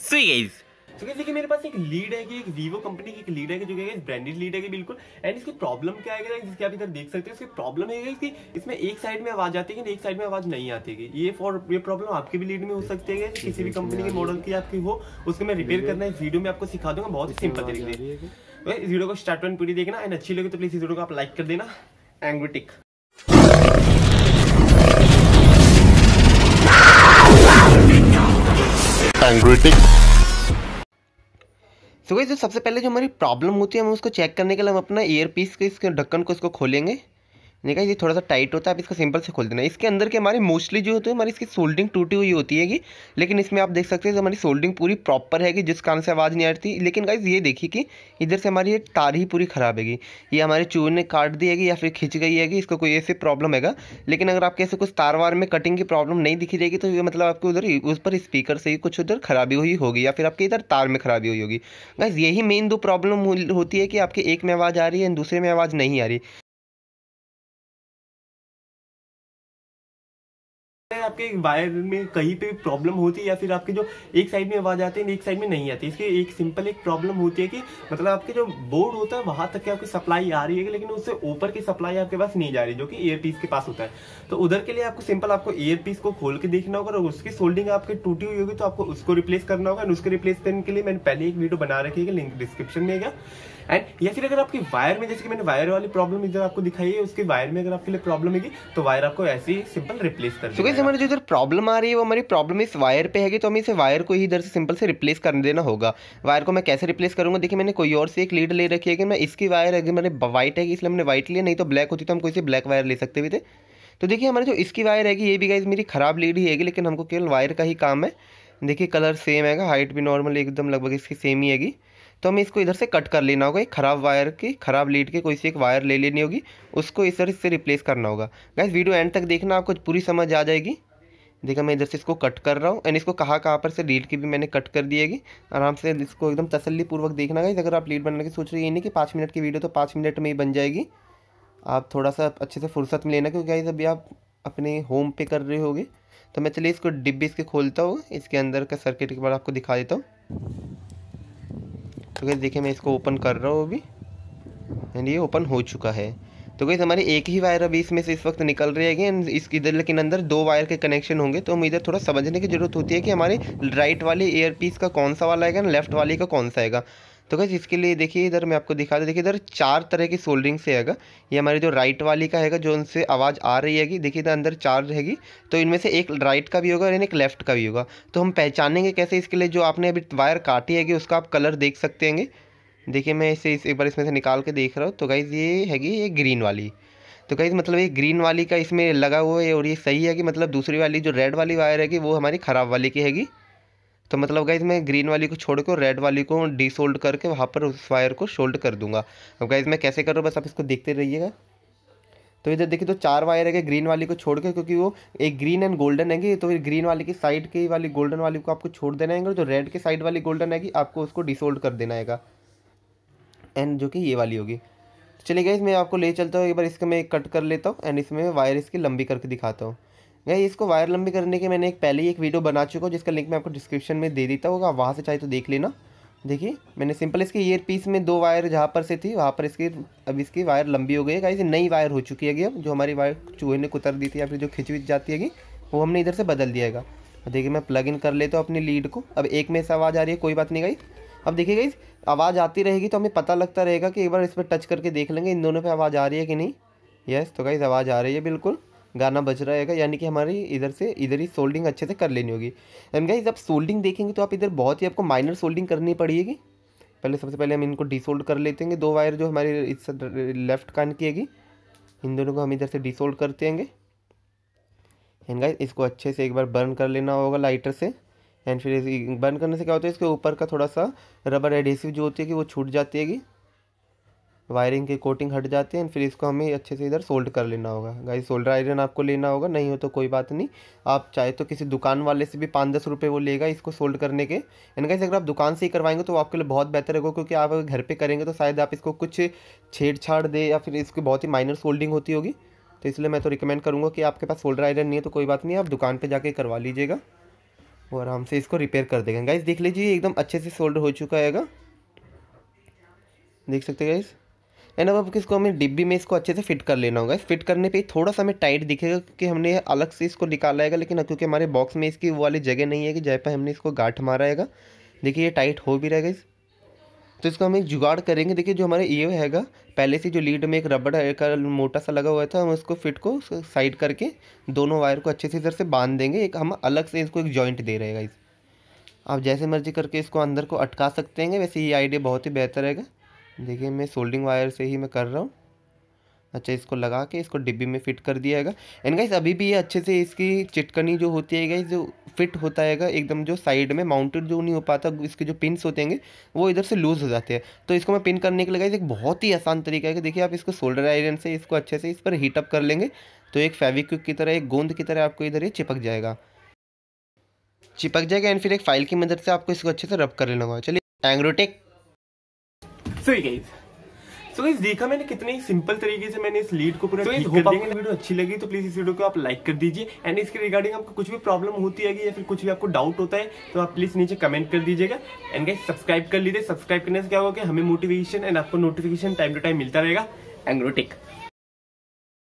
सही गाइस। तो देखिए मेरे पास एक लीड है कि एक वीवो कंपनी की एक लीड है कि जो है ब्रांडेड लीड है कि बिल्कुल। एंड इसकी प्रॉब्लम क्या है जिसके आप इधर देख सकते हैं, इसकी प्रॉब्लम है कि इसमें एक साइड में आवाज आती है कि एक साइड में आवाज नहीं आती है। ये प्रॉब्लम आपके भी लीड में हो सकती है कि किसी भी कंपनी के मॉडल की आपकी हो, उसको मैं रिपेयर करना इस वीडियो में आपको सिखा दूंगा बहुत ही सिंपल तरीके से। इस वीडियो को स्टार्ट एंड पूरी देखना, एंड अच्छी लगे तो प्लीज इस वीडियो को आप लाइक कर देना। एंग्री टिक तो गाइस, जो सबसे पहले जो हमारी प्रॉब्लम होती है हम उसको चेक करने के लिए हम अपना ईयर पीस के इसके ढक्कन को इसको खोलेंगे। देखा ये थोड़ा सा टाइट होता है, आप इसको सिंपल से खोल देना। इसके अंदर के हमारी मोस्टली जो होती है हमारी इसकी सोल्डिंग टूटी हुई होती है, लेकिन इसमें आप देख सकते हैं हमारी सोल्डिंग पूरी प्रॉपर है जिस कारण से आवाज़ नहीं आ रही थी। लेकिन गाइस ये देखिए कि इधर से हमारी ये तार ही पूरी ख़राब है, ये हमारे चूहे ने काट दी है या फिर खिंच गई है, इसको कोई ऐसे प्रॉब्लम है। लेकिन अगर आपके ऐसे कुछ तार वार में कटिंग की प्रॉब्लम नहीं दिखी रहेगी तो ये मतलब आपको उधर उस पर स्पीकर से ही कुछ उधर खराबी हुई होगी या फिर आपके इधर तार में खराबी हुई होगी। गाइस यही मेन दो प्रॉब्लम होती है कि आपके एक में आवाज़ आ रही है दूसरे में आवाज़ नहीं आ रही। आपके वायर में कहीं पे प्रॉब्लम होती है या फिर आपके जो एक साइड में आवाज आती है एक साइड में नहीं आती, इसकी एक सिंपल एक प्रॉब्लम होती है कि मतलब आपके जो बोर्ड होता है वहां तक की आपकी सप्लाई आ रही है लेकिन उससे ऊपर की सप्लाई आपके पास नहीं जा रही जो कि ईयर पीस के पास होता है। तो उधर के लिए आपको सिंपल आपको ईयर पीस को खोल के देखना होगा और उसकी सोल्डिंग आपकी टूटी हुई होगी तो आपको उसको रिप्लेस करना होगा। उसको रिप्लेस करने के लिए मैंने पहले एक वीडियो बना रखी है, लिंक डिस्क्रिप्शन में है। एंड या फिर अगर आपकी वायर में, जैसे कि मैंने वायर वाली प्रॉब्लम इधर आपको दिखाई है, उसके वायर में अगर आपके लिए प्रॉब्लम है तो वायर आपको ऐसे ही सिंपल रिप्लेस कर देना है। हमारी जो इधर प्रॉब्लम आ रही है वो हमारी प्रॉब्लम इस वायर पे है तो हमें इसे वायर को ही इधर से सिंपल से रिप्लेस कर देना होगा। वायर को मैं कैसे रिप्लेस करूंगा, देखिए मैंने कोई और से एक लीड ले रखी है कि मैं इसकी वायर अगर मैंने वाइट है इसलिए मैंने वाइट लिया, नहीं तो ब्लैक होती तो हम कोई से ब्लैक वायर ले सकते भी थे। तो देखिए हमारी जो इसकी वायर है ये भी गाइस मेरी खराब लीड ही है लेकिन हमको केवल वायर का ही काम है। देखिए कलर सेम है, हाइट भी नॉर्मल एकदम लगभग इसकी सेम ही है। तो हमें इसको इधर से कट कर लेना होगा, एक खराब वायर की खराब लीड के कोई सी एक वायर ले लेनी होगी, उसको इस तरह से रिप्लेस करना होगा। गाइस वीडियो एंड तक देखना, आपको पूरी समझ आ जाएगी। देखा मैं इधर से इसको कट कर रहा हूँ एंड इसको कहाँ पर से लीड की भी मैंने कट कर दी है। आराम से इसको एकदम तसल्ली पूर्वक देखना गाइस। अगर आप लीड बनाने की सोच रही है नहीं कि 5 मिनट की वीडियो तो 5 मिनट में ही बन जाएगी। आप थोड़ा सा अच्छे से फुर्सत में लेना क्योंकि गाइस अभी आप अपने होम पे कर रहे होगे। तो मैं चलिए इसको डिब्बे इसके खोलता हूँ, इसके अंदर का सर्किट एक बार आपको दिखा देता हूँ। तो गाइस देखिए मैं इसको ओपन कर रहा हूँ अभी एंड ये ओपन हो चुका है। तो गाइस हमारी एक ही वायर अभी इसमें से इस वक्त निकल रही है एंड इसकी इधर लेकिन अंदर 2 वायर के कनेक्शन होंगे। तो हम इधर थोड़ा समझने की जरूरत होती है कि हमारे राइट वाले ईयर पीस का कौन सा वाला है लेफ्ट वाले का कौन सा है। तो गाइस इसके लिए देखिए इधर मैं आपको दिखा दूँ, देखिए इधर 4 तरह की सोल्डरिंग से है। ये हमारी जो राइट वाली का है जो उनसे आवाज़ आ रही है, देखिए इधर अंदर 4 रहेगी। तो इनमें से एक राइट का भी होगा और एक लेफ्ट का भी होगा। तो हम पहचानेंगे कैसे, इसके लिए जो आपने अभी वायर काटी है उसका आप कलर देख सकते हैं। देखिए मैं इसे एक बार इसमें से निकाल के देख रहा हूँ। तो गाइस ये हैगी ये ग्रीन वाली। तो गाइस मतलब ये ग्रीन वाली का इसमें लगा हुआ है और ये सही है कि मतलब दूसरी वाली जो रेड वाली वायर है वो हमारी ख़राब वाली की हैगी। तो मतलब गाइस मैं ग्रीन वाली को छोड़ कर रेड वाली को डीसोल्ड करके वहाँ पर उस वायर को शोल्ड कर दूंगा। अब गाइस मैं कैसे कर रहा हूँ बस आप इसको देखते रहिएगा। तो इधर देखिए तो 4 वायर है ग्रीन वाली को छोड़ के, क्योंकि वो एक ग्रीन एंड गोल्डन है तो ग्रीन वाली की साइड की वाली गोल्डन वाली को आपको छोड़ देना है और जो रेड के साइड वाली गोल्डन है आपको उसको डिसोल्ड कर देना है एंड जो कि ये वाली होगी। तो चलिए गाइस मैं आपको ले चलता हूँ एक बार, इसका मैं कट कर लेता हूँ एंड इसमें वायर इसकी लंबी करके दिखाता हूँ। गाइस इसको वायर लंबी करने के मैंने पहले ही एक वीडियो बना चुका हूँ जिसका लिंक मैं आपको डिस्क्रिप्शन में दे देता होगा, वहाँ से चाहे तो देख लेना। देखिए मैंने सिंपल इसके ईयर पीस में 2 वायर जहाँ पर से थी वहाँ पर इसकी अब इसकी वायर लंबी हो गई है गाइस। नई वायर हो चुकी है अब, जो हमारी वायर चूहे ने कुतर दी थी या फिर जो खिंच जाती है वो हमने इधर से बदल दिया है। देखिए मैं प्लग इन कर लेता हूँ अपनी लीड को। अब एक में से आवाज़ आ रही है, कोई बात नहीं गाइस। अब देखिए गाइस आवाज़ आती रहेगी तो हमें पता लगता रहेगा कि एक बार इस पर टच करके देख लेंगे इन दोनों पे आवाज़ आ रही है कि नहीं। यस तो गाइस आवाज़ आ रही है, बिल्कुल गाना बज रहा है, यानी कि हमारी इधर ही सोल्डिंग अच्छे से कर लेनी होगी। एंड गाइस आप सोल्डिंग देखेंगे तो आप इधर बहुत ही आपको माइनर सोल्डिंग करनी पड़ेगी। सबसे पहले हम इनको डिसोल्ड कर लेते हैं, 2 वायर जो हमारे इस लेफ्ट कान की है इन दोनों को हम इधर से डिसोल्ड करते हैं। एंड गाइस इसको अच्छे से एक बार बर्न कर लेना होगा लाइटर से। एंड फिर बर्न करने से क्या होता है इसके ऊपर का थोड़ा सा रबर एडेसिव जो होती है कि वो छूट जाती है, वायरिंग की कोटिंग हट जाती है। फिर इसको हमें अच्छे से इधर सोल्ड कर लेना होगा। गाइस सोल्डर आयरन आपको लेना होगा, नहीं हो तो कोई बात नहीं, आप चाहे तो किसी दुकान वाले से भी 5-10 रुपये वो लेगा इसको सोल्ड करने के। एंड गाइस अगर आप दुकान से ही करवाएंगे तो आपके लिए बहुत बेहतर होगा, क्योंकि आप अगर घर पे करेंगे तो शायद आप इसको कुछ छेड़छाड़ दे या फिर इसकी बहुत ही माइनर सोल्डिंग होती होगी। तो इसलिए मैं तो रिकमेंड करूँगा कि आपके पास सोल्डर आयरन नहीं है तो कोई बात नहीं, आप दुकान पर जाके करवा लीजिएगा, वो आराम से इसको रिपेयर कर देगा। गाइस देख लीजिए एकदम अच्छे से सोल्डर हो चुका हैगा, देख सकते हैं गाइस। एंड अब इसको हमें डिब्बी में इसको अच्छे से फिट कर लेना होगा। फिट करने पे थोड़ा सा हमें टाइट दिखेगा क्योंकि हमने अलग से इसको निकाला है, लेकिन क्योंकि हमारे बॉक्स में इसकी वो वाली जगह नहीं है कि जहाँ पर हमने इसको गांठ मारा है। देखिए ये टाइट हो भी रहेगा इस, तो इसको हम एक जुगाड़ करेंगे। देखिए जो हमारे ये हैगा पहले से जो लीड में एक रबड़ का मोटा सा लगा हुआ था, हम उसको फिट को साइड करके दोनों वायर को अच्छे से इधर से बांध देंगे। एक हम अलग से इसको एक जॉइंट दे रहेगा इस, आप जैसे मर्जी करके इसको अंदर को अटका सकते हैं। वैसे ये आइडिया बहुत ही बेहतर रहेगा। देखिए मैं सोल्डिंग वायर से ही मैं कर रहा हूँ। अच्छा इसको लगा के इसको डिब्बी में फिट कर दिया हैगा। एंड गाइस अभी भी ये अच्छे से इसकी चिटकनी जो होती है गाइस, जो फिट होता हैगा एकदम, जो साइड में माउंटेड जो नहीं हो पाता, इसके जो पिन्स होते हैं वो इधर से लूज़ हो जाते हैं। तो इसको मैं पिन करने के लिए गाइस एक बहुत ही आसान तरीका है कि देखिए आप इसको सोल्डर आयरन से इसको अच्छे से इस पर हीटअप कर लेंगे तो एक फेविक्विक की तरह, एक गोंद की तरह आपको इधर ये चिपक जाएगा। एंड फिर एक फाइल की मदद से आपको इसको अच्छे से रब कर लेना होगा। चलिए एंग्रोटेक। सो गाइस देखा मैंने कितने सिंपल तरीके से मैंने इस लीड को पूरा ठीक कर दिया। वीडियो अच्छी लगी तो प्लीज इस वीडियो को आप लाइक कर दीजिए। एंड इसके रिगार्डिंग आपको कुछ भी प्रॉब्लम होती है या फिर कुछ भी आपको डाउट होता है तो आप प्लीज नीचे कमेंट कर दीजिएगा। एंड गाइस सब्सक्राइब कर लीजिए। सब्सक्राइब करने से क्या होगा कि हमें मोटिवेशन एंड आपको नोटिफिकेशन टाइम टू टाइम मिलता रहेगा। एंग्रोटेक।